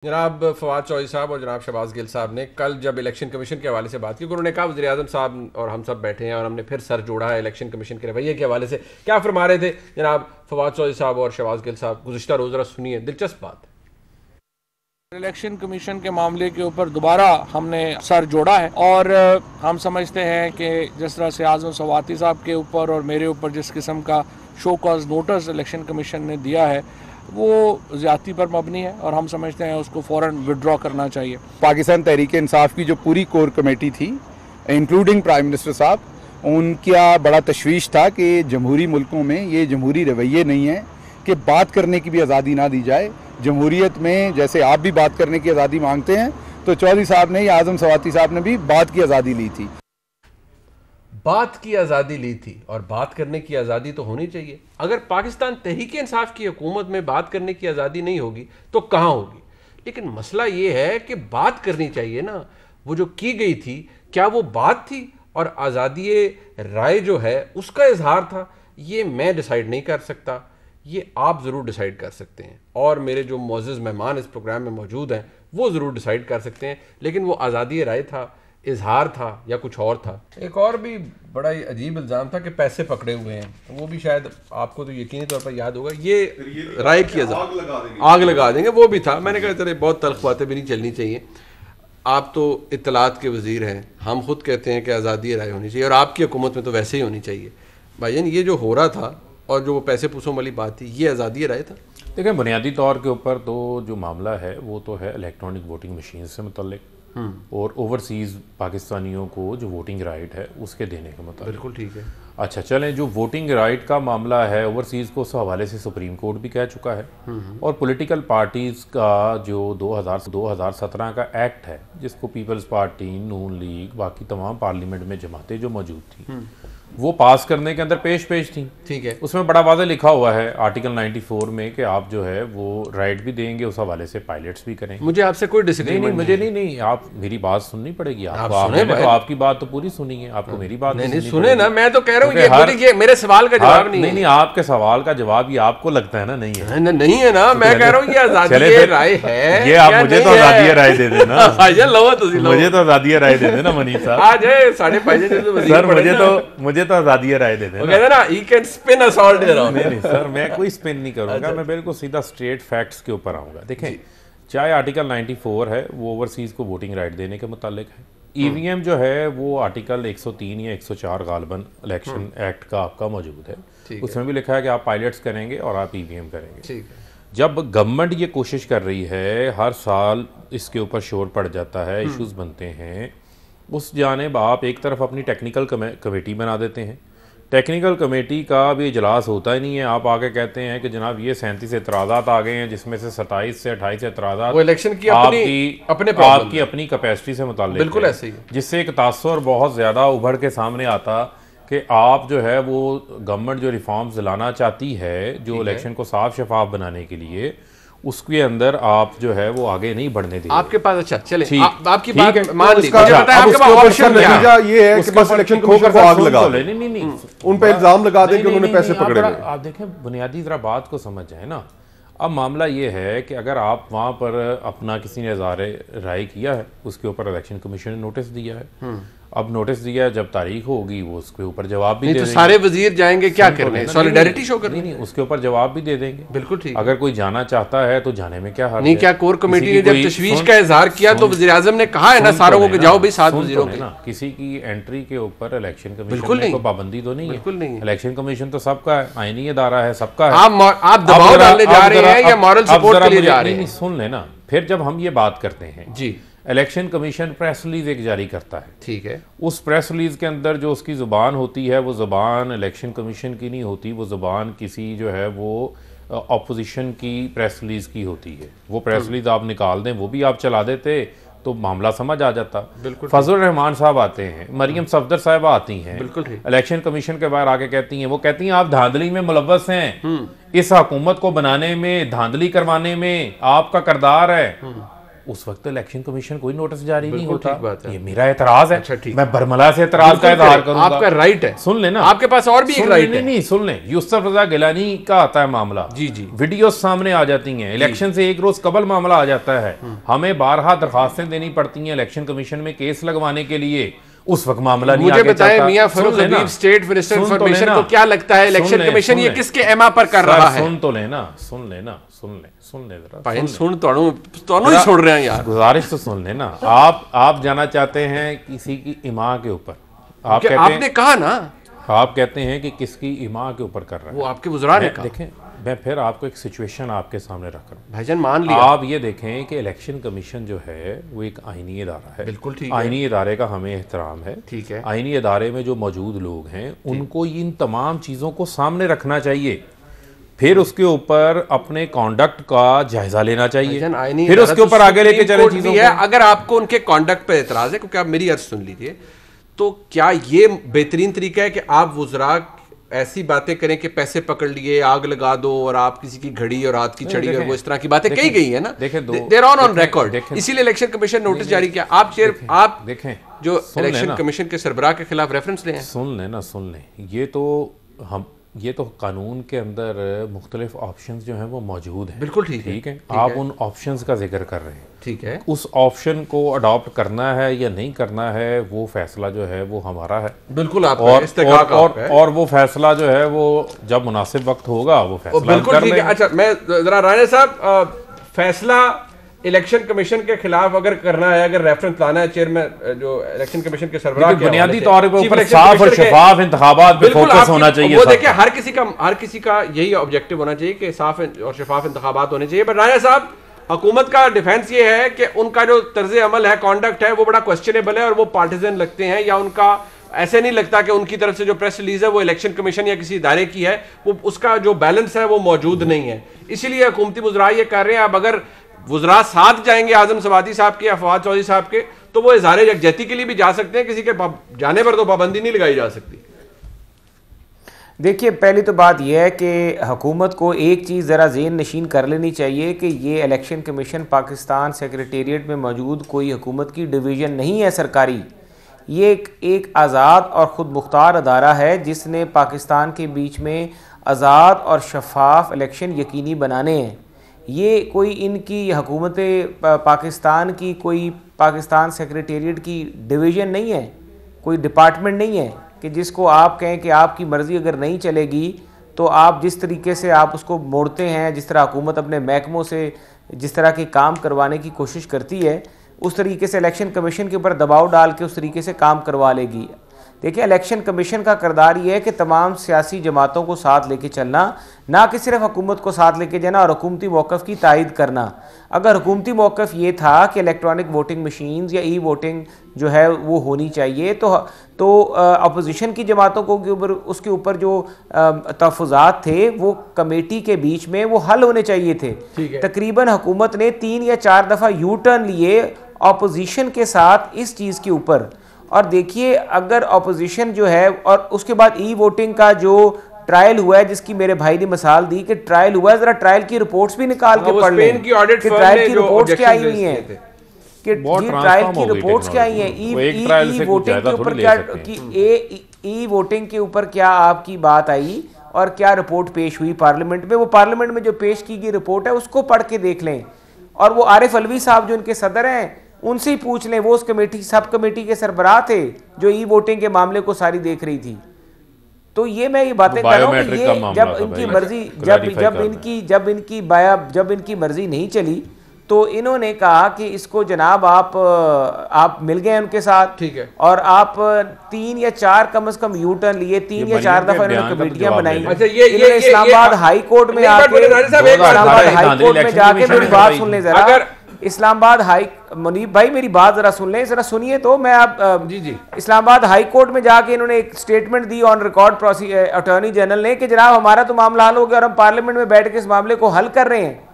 जनाब फवाद चौधरी साहब और जनाब शहबाज गिल साहब ने कल जब इलेक्शन कमीशन के हवाले से बात की, उन्होंने कहा वज़ीर आज़म साहब और हम सब बैठे हैं और हमने फिर सर जोड़ा है इलेक्शन कमीशन के रवैये के हवाले से। क्या फरमा रहे थे जनाब फवाद चौधरी साहब और शहबाज गिल साहब? गुज़िश्ता रोज़ ज़रा सुनिए, दिलचस्प बात। इलेक्शन कमीशन के मामले के ऊपर दोबारा हमने सर जोड़ा है और हम समझते हैं कि जिस तरह से आज़म सवाती साहब के ऊपर और मेरे ऊपर जिस किस्म का show cause notice election commission ने दिया है वो ज़्यादती पर मबनी है और हम समझते हैं उसको फ़ौरन विड्रॉ करना चाहिए। पाकिस्तान तहरीक इंसाफ की जो पूरी कोर कमेटी थी इंक्लूडिंग प्राइम मिनिस्टर साहब, उनका बड़ा तशवीश था कि जमहूरी मुल्कों में ये जमहूरी रवैये नहीं है कि बात करने की भी आज़ादी ना दी जाए। जमहूरियत में जैसे आप भी बात करने की आज़ादी मांगते हैं तो चौधरी साहब ने या आज़म सवाती साहब ने भी बात की आज़ादी ली थी। बात की आज़ादी ली थी और बात करने की आज़ादी तो होनी चाहिए। अगर पाकिस्तान तहरीक इंसाफ की हुकूमत में बात करने की आज़ादी नहीं होगी तो कहाँ होगी? लेकिन मसला ये है कि बात करनी चाहिए ना। वो जो की गई थी क्या वो बात थी और आज़ादी राय जो है उसका इजहार था? ये मैं डिसाइड नहीं कर सकता, ये आप ज़रूर डिसाइड कर सकते हैं और मेरे जो मोअज़्ज़ज़ मेहमान इस प्रोग्राम में मौजूद हैं वो ज़रूर डिसाइड कर सकते हैं। लेकिन वो आज़ादी राय था, इजहार था या कुछ और था? एक और भी बड़ा ही अजीब इल्ज़ाम था कि पैसे पकड़े हुए हैं, वो भी शायद आपको तो यकीनी तौर पर याद होगा। ये राय की आग लगा देंगे, वो भी था। मैंने कहा चले बहुत तल्ख बातें भी नहीं चलनी चाहिए। आप तो इत्तलात के वज़ीर हैं, हम खुद कहते हैं कि आज़ादी राय होनी चाहिए और आपकी हुकूमत में तो वैसे ही होनी चाहिए। भाईजान ये जो हो रहा था और जो वो पैसे पूसों वाली बात थी, ये आज़ादी राय था? देखिए, बुनियादी तौर के ऊपर तो जो मामला है वो तो है इलेक्ट्रॉनिक वोटिंग मशीन से मुतल्लिक और ओवरसीज़ पाकिस्तानियों को जो वोटिंग राइट है उसके देने के मुताबिक। बिल्कुल ठीक है। अच्छा चलें, जो वोटिंग राइट का मामला है ओवरसीज़ को उस हवाले से सुप्रीम कोर्ट भी कह चुका है और पॉलिटिकल पार्टीज़ का जो 2017 का एक्ट है जिसको पीपल्स पार्टी, नून लीग, बाकी तमाम पार्लियामेंट में जमातें जो मौजूद थी वो पास करने के अंदर पेश थी। ठीक है। उसमें बड़ा वाज़ेह लिखा हुआ है आर्टिकल 94 में कि आप जो है वो राइट भी देंगे, उस हवाले से पायलट्स भी करेंगे। मुझे आपसे कोई डिसएग्रीमेंट नहीं, मुझे नहीं, आप मेरी बात सुननी पड़ेगी आपको। आपने तो आपकी बात तो पूरी सुनी है, आपको मेरी बात नहीं सुने ना। मैं तो कह रहा हूँ ये मेरे सवाल का जवाब नहीं है। नहीं, आपके सवाल का जवाब ये आपको लगता है ना नहीं है? नहीं है ना। मैं कह रहा हूँ ये आज़ादी राय है। ये आप मुझे तो आज़ादी राय दे देना, मुझे तो आज़ादी राय दे देना मनीष साहब। आज है साढ़े सर, मुझे तो आज़ादी राय दे देना। कहते ना he can spin us all day around। नहीं सर, मैं कोई स्पिन नहीं करूंगा, मैं बिल्कुल सीधा स्ट्रेट फैक्ट्स के ऊपर आऊंगा। देखें, चाहे आर्टिकल 94 है वो ओवरसीज को वोटिंग राइट देने के मुतालिक है, ईवीएम जो है वो आर्टिकल 103 या 104 गालबन इलेक्शन एक्ट का आपका मौजूद है, उसमें भी लिखा है कि आप पायलट्स करेंगे और आप ईवीएम करेंगे। जब गवर्नमेंट ये कोशिश कर रही है, हर साल इसके ऊपर शोर पड़ जाता है, इश्यूज बनते हैं, उस जानिब आप एक तरफ अपनी टेक्निकल कमेटी बना देते हैं। टेक्निकल कमेटी का भी इजलास होता ही नहीं है, आप आगे कहते हैं कि जनाब ये 37 एतराज़ात आ गए हैं जिसमें से 27 से 28 एतराज़ात वो इलेक्शन की आपकी अपनी कैपेसिटी से मुताल्लिक बिल्कुल ऐसे ही, जिससे एक तासुर बहुत ज़्यादा उभर के सामने आता कि आप जो है वो गवर्नमेंट जो रिफॉर्म्स लाना चाहती है जो इलेक्शन को साफ शफाफ बनाने के लिए, उसके अंदर आप जो है वो आगे नहीं बढ़ने देंगे। आपके पास अच्छा चले आपकी बात मान ली, ये है कि बस इलेक्शन कमीशन को आग लगा दे, नहीं उन पे इल्जाम लगा दें कि उन्होंने पैसे पकड़े हुए। आप देखें, बुनियादी जरा बात को समझ जाए ना। अब मामला ये है कि अगर आप वहाँ पर अपना किसी ने इज़हार राय किया है, उसके ऊपर इलेक्शन कमीशन ने नोटिस दिया है, अब नोटिस दिया है, जब तारीख होगी वो उसके ऊपर जवाब भी दे देंगे। सारे वजीर जाएंगे क्या करने? सॉलिडारिटी शो करने? नहीं, उसके ऊपर जवाब भी दे देंगे। बिल्कुल ठीक। अगर कोई जाना चाहता है तो जाने में क्या हर्ज नहीं? क्या कोर कमेटी ने जब तशवीश का इजहार किया तो वज़ीर आज़म ने कहा है ना सारों को जाओ भाई 7 वजीरों के। किसी की एंट्री के ऊपर इलेक्शन कमीशन को पाबंदी तो नहीं है। बिल्कुल नहीं। इलेक्शन कमीशन तो सबका है, आईनी अदारा है, सबका है। आप दबाव डालने जा रहे हैं या मॉरल सपोर्ट के लिए जा रहे हैं? सुन लेना, फिर जब हम ये बात करते हैं जी, इलेक्शन कमीशन प्रेस रिलीज एक जारी करता है, ठीक है। उस प्रेस रिलीज के अंदर जो उसकी ज़ुबान होती है वो ज़ुबान इलेक्शन कमीशन की नहीं होती, वो ज़ुबान किसी जो है वो ऑपोजिशन की प्रेस रिलीज की होती है। वो प्रेस रिलीज आप निकाल दें, वो भी आप चला देते तो मामला समझ आ जाता। फजल रहमान साहब आते हैं, मरियम सफदर साहब आती हैं, इलेक्शन कमीशन के बाहर आके कहती हैं, वो कहती हैं आप धांधली में मुलव्वस हैं, इस हुकूमत को बनाने में, धांधली करवाने में आपका किरदार है। उस वक्त इलेक्शन कमीशन कोई नोटिस जारी नहीं होता। ठीक बात है। ये मेरा एतराज है। अच्छा, ठीक। मैं बरमला से एतराज का इजहार करूंगा। आपका राइट है। सुन लेना, आपके पास और भी एक राइट है। नहीं सुन लें, यूसुफ रजा गिलानी का आता है मामला, जी जी, वीडियो सामने आ जाती हैं, इलेक्शन से एक रोज कबल मामला आ जाता है, हमें बारहा दरखास्तें देनी पड़ती हैं इलेक्शन कमीशन में केस लगवाने के लिए, उस वक्त मामला नहीं आगे चलता। मुझे बताएं मियां फरूख हबीब, स्टेट मिनिस्टर इंफॉर्मेशन को क्या लगता है इलेक्शन कमीशन ये किसके एमा पर कर रहा है? सुन तो लेना, सुन ले जरा भाई, सुन तो ही छोड़ रहे हैं यार, गुजारिश तो सुन लेना। आप जाना चाहते हैं किसी की इमा के ऊपर, आप कहते आपने कहा ना, आप कहते हैं कि किसकी इमा के ऊपर कर रहा है, वो आपके वज़रा ने कहा। देखें, मैं फिर आपको एक सिचुएशन आपके सामने रख रहा हूं भाईजान, मान लिया। आप ये देखें कि इलेक्शन कमीशन जो है वो एक आईनी इदारा है। बिल्कुल ठीक है। आईनी इदारे का हमें एहतराम है। ठीक है। आईनी इदारे में जो मौजूद लोग हैं उनको इन तमाम चीज़ों को सामने रखना चाहिए, फिर उसके ऊपर अपने कॉन्डक्ट का जायजा लेना चाहिए, फिर उसके ऊपर आगे लेके चले चीज़ों को। अगर आपको उनके कॉन्डक्ट पर एतराज है, क्योंकि आप मेरी अर्ज सुन लीजिए, तो क्या ये बेहतरीन तरीका है कि आप वुज़रा ऐसी बातें करें कि पैसे पकड़ लिए, आग लगा दो, और आप किसी की घड़ी और हाथ की छड़ी और वो इस तरह की बातें कही गई है ना, देयर ऑन रिकॉर्ड, इसीलिए इलेक्शन कमीशन नोटिस जारी किया। आप देखें जो इलेक्शन कमीशन के सरबराह के खिलाफ रेफरेंस ले, सुन लें, ये तो कानून के अंदर मुख्तलिफ ऑप्शंस जो हैं वो मौजूद हैं। बिल्कुल ठीक है। आप उन ऑप्शंस का जिक्र कर रहे हैं, ठीक है। उस ऑप्शन को अडॉप्ट करना है या नहीं करना है, वो फैसला जो है वो हमारा है। बिल्कुल और वो फैसला जो है वो जब मुनासिब वक्त होगा वो फैसला बिल्कुल ठीक है। अच्छा, मैं जरा राणा साहब, फैसला इलेक्शन कमीशन के खिलाफ अगर करना है, अगर रेफरेंस लाना है चेयरमैन जो इलेक्शन कमीशन के सरबराह के बुनियादी तौर पर साफ और शफाफ इंतखाबात पे फोकस होना चाहिए। वो देखिए, हर किसी का यही ऑब्जेक्टिव होना चाहिए कि साफ और शफाफ इंतखाबात होने चाहिए। बट राजा साहब, हुकूमत का डिफेंस ये है कि उनका जो तर्ज अमल है, कॉन्डक्ट है, वो बड़ा क्वेश्चनेबल है और वो पार्टिजन लगते हैं, या उनका ऐसे नहीं लगता कि उनकी तरफ से जो प्रेस रिलीज है वो इलेक्शन कमीशन या किसी इदारे की है, वो उसका जो बैलेंस है वो मौजूद नहीं है। इसीलिए हुकूमती वुज़रा ये कर रहे हैं। अब अगर वुज़रा साथ जाएंगे आज़म सवाती साहब के या फवाद चौधरी साहब के, तो वो इज़हार यकजहती के लिए भी जा सकते हैं, किसी के जाने पर तो पाबंदी नहीं लगाई जा सकती। देखिए, पहली तो बात यह है कि हुकूमत को एक चीज़ ज़रा ज़हन नशीन कर लेनी चाहिए कि ये इलेक्शन कमीशन पाकिस्तान सेक्रेटेरिएट में मौजूद कोई हुकूमत की डिवीज़न नहीं है सरकारी। ये एक आज़ाद और ख़ुद मुख्तार अदारा है जिसने पाकिस्तान के बीच में आज़ाद और शफाफ इलेक्शन यकीनी बनाने हैं। ये कोई इनकी हुकूमत पाकिस्तान की कोई पाकिस्तान सेक्रेटेरिएट की डिवीज़न नहीं है, कोई डिपार्टमेंट नहीं है कि जिसको आप कहें कि आपकी मर्ज़ी अगर नहीं चलेगी तो आप जिस तरीके से आप उसको मोड़ते हैं, जिस तरह हुकूमत अपने महकमों से जिस तरह के काम करवाने की कोशिश करती है, उस तरीके से इलेक्शन कमीशन के ऊपर दबाव डाल के उस तरीके से काम करवा लेगी। देखिए, इलेक्शन कमीशन का किरदार ये है कि तमाम सियासी जमातों को साथ लेके चलना, ना कि सिर्फ हुकूमत को साथ लेके जाना और हुकूमती मौक़िफ़ की तायद करना। अगर हुकूमती मौक़िफ़ ये था कि इलेक्ट्रॉनिक वोटिंग मशीन्स या ई वोटिंग जो है वो होनी चाहिए, तो अपोजिशन की जमातों को उसके ऊपर जो तहफ़्फ़ुज़ात थे वो कमेटी के बीच में वो हल होने चाहिए थे। तकरीबन हुकूमत ने 3 या 4 दफ़ा यू टर्न लिए अपोजिशन के साथ इस चीज़ के ऊपर। और देखिए, अगर अपोजिशन जो है, और उसके बाद ई वोटिंग का जो ट्रायल हुआ है, जिसकी मेरे भाई ने मिसाल दी कि ट्रायल हुआ है, जरा ट्रायल की रिपोर्ट्स भी निकाल के पढ़ लें कि ट्रायल की रिपोर्ट्स क्या आई हुई हैं, कि ट्रायल की रिपोर्ट्स क्या आई हैं, ई वोटिंग के ऊपर क्या, कि ई वोटिंग के ऊपर क्या आपकी बात आई और क्या रिपोर्ट पेश हुई पार्लियामेंट में। वो पार्लियामेंट में जो पेश की गई रिपोर्ट है उसको पढ़ के देख लें, और वो आरिफ अलवी साहब जो इनके सदर हैं उनसे ही पूछ लें, वो उस कमेटी सब कमेटी के सरबराह थे जो ई वोटिंग के मामले को सारी देख रही थी। तो ये मैं ये बातें कर रहा हूँ कि ये जब इनकी मर्जी जब इनकी मर्जी नहीं चली तो इन्होंने कहा कि इसको जनाब आप मिल गए उनके साथ, ठीक है, और आप 3 या 4 कम से कम यू टर्न लिए, 3 या 4 दफा इन्होंने कमेटियां बनाई। अच्छा, ये इस्लामाबाद हाई कोर्ट में आके, इस्लामाबाद हाई कोर्ट में जाके मेरी बात सुन लें जरा, इस्लामाबाद हाई, मुनीब भाई मेरी बात जरा सुन लें, जरा सुनिए तो मैं आप जी इस्लामाबाद हाई कोर्ट में जाके इन्होंने एक statement the on record attorney general ने कि जनाब हमारा तो मामला हल हो गया और हम पार्लियामेंट में बैठ के इस मामले को हल कर रहे हैं,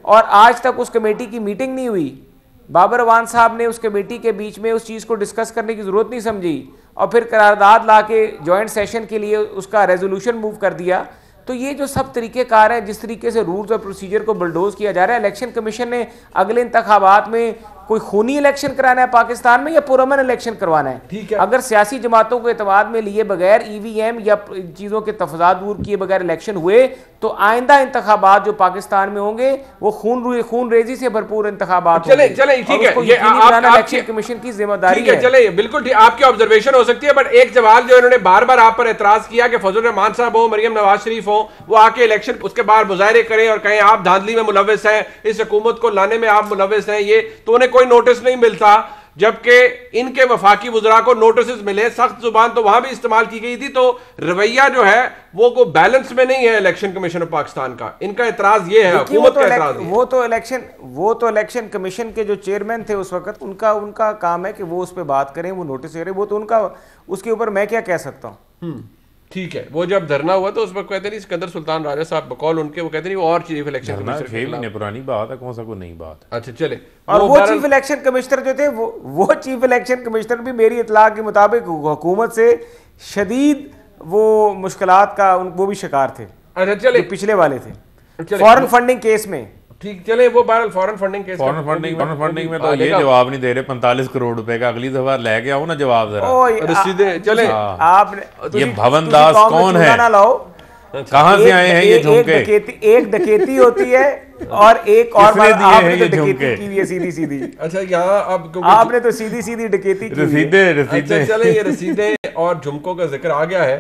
और आज तक उस कमेटी की मीटिंग नहीं हुई। बाबर अवान साहब ने उस कमेटी के बीच में उस चीज़ को डिस्कस करने की ज़रूरत नहीं समझी और फिर करारदाद ला के जॉइंट सेशन के लिए उसका रेजोल्यूशन मूव कर दिया। तो ये जो सब तरीक़ेकार है, जिस तरीके से रूल्स और प्रोसीजर को बुलडोज किया जा रहा है, इलेक्शन कमीशन ने अगले इंतखाबात में कोई खूनी इलेक्शन कराना है पाकिस्तान में या पुरअमन इलेक्शन करवाना है? ठीक है। अगर सियासी जमातों को एतमाद में लिए बगैर ईवीएम या चीज़ों के तफजात दूर किए बगैर इलेक्शन हुए तो आइंदा इंतखाबात जो पाकिस्तान में होंगे वो खून रेजी से भरपूर इंतखाबात चले चले ठीक है, ये इलेक्शन कमीशन की जिम्मेदारी है। चले बिल्कुल ठीक, आपकी ऑब्जर्वेशन हो सकती है, बट एक सवाल जो इन्होंने बार बार आप पर एतराज किया कि फजल रहमान साहब हो, मरियम नवाज शरीफ हो, वो आके इलेक्शन उसके बाद मुजाहरे करें और कहें आप धांधली में मुलव्वस हैं, इस हुकूमत को लाने में आप मुलव्वस हैं, ये तो उन्हें कोई नोटिस नहीं मिलता, जबकि इनके वफाकी वुज़रा को नोटिस मिले। सख्त जुबान तो वहां भी इस्तेमाल की गई थी, तो रवैया जो है वो को बैलेंस में नहीं है इलेक्शन कमीशन ऑफ पाकिस्तान का। इनका एतराज ये है, हुकूमत का एतराज है। वो तो इलेक्शन कमीशन के जो चेयरमैन थे उस वक्त, उनका काम है कि वो उस पर बात करें, वो नोटिस करें, वो तो उनका, उसके ऊपर मैं क्या कह सकता हूँ। ठीक है, वो जब धरना हुआ तो उस वक्त कहते नहीं सिकंदर सुल्तान राजा साहब बकौल उनके, वो कहते नहीं वो और चीफ इलेक्शन कमिश्नर 6 महीने पुरानी बात है, कौन सा कोई नई बात है। अच्छा चले, और वो चीफ इलेक्शन कमिश्नर जो थे वो चीफ इलेक्शन कमिश्नर भी मेरी इतला के मुताबिक हुकूमत से शदीद वो मुश्किलात का वो भी शिकार थे। अच्छा चले, पिछले वाले थे फॉरेन फंडिंग केस में। ठीक चले, वो बहरहाल foreign funding case, foreign funding में तो ये जवाब नहीं दे रहे 45 करोड़ रुपए का, अगली दफा लेके आओ ना जवाब जरा। रसीदे चले, आपने ये भवन दास कौन है, कहां से आए हैं ये झुमके? एक डकैती होती है और एक और आपने तो डकैती की है सीधी सीधी। अच्छा यहाँ अब आपने तो सीधी सीधी डकैती की। रसीदे, चले ये रसीदे और झुमकों का जिक्र आ गया है